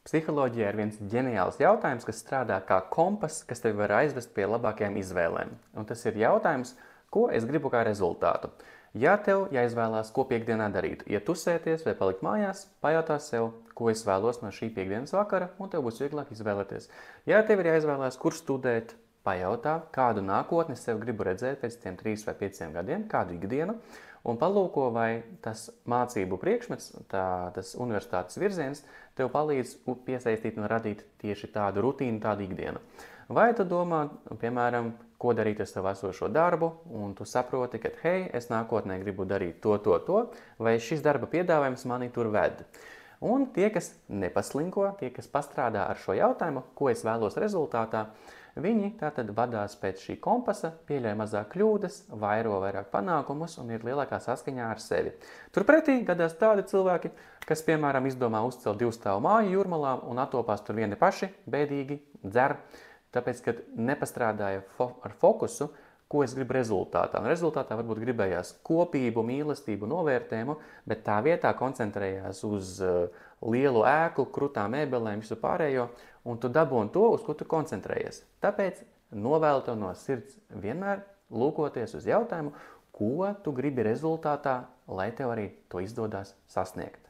Psiholoģijā ir viens ģeniāls jautājums, kas strādā kā kompass, kas tevi var aizvest pie labākajām izvēlēm. Un tas ir jautājums, ko es gribu kā rezultātu. Ja tev jāizvēlās, ko piekdienā darīt, iet tusēties vai palikt mājās, pajautā sev, ko es vēlos no šī piekdienas vakara, un tev būs vieglāk izvēlēties. Ja tev ir jāizvēlās, kur studēt, pajautā, kādu nākotni sev gribu redzēt pēc tiem 3 vai 5 gadiem, kādu ikdienu, un palūko, vai tas mācību priekšmets, tas universitātes virziens, tev palīdz piesaistīt un radīt tieši tādu rutīnu, tādu ikdienu. Vai tu domā, piemēram, ko darīt ar savu esošo darbu, un tu saproti, ka, hei, es nākotnē gribu darīt to, vai šis darba piedāvājums mani tur ved. Un tie, kas nepaslinko, tie, kas pastrādā ar šo jautājumu, ko es vēlos rezultātā, viņi tātad vadās pēc šī kompasa, pieļauj mazāk kļūdas, vairo vairāk panākumus un ir lielākā saskaņā ar sevi. Turpretī gadās tādi cilvēki, kas, piemēram, izdomā uzcelt 2 stāvu māju Jūrmalā un atopās tur vieni paši, bēdīgi, dzer, tāpēc, ka nepastrādāja ar fokusu, ko es gribu rezultātā. Un rezultātā varbūt gribējās kopību, mīlestību, novērtējumu, bet tā vietā koncentrējās uz lielu ēku, krutām mēbelēm, visu pārējo, un tu dabūni to, uz ko tu koncentrējies. Tāpēc novēlu tev no sirds vienmēr lūkoties uz jautājumu, ko tu gribi rezultātā, lai tev arī to izdodās sasniegt.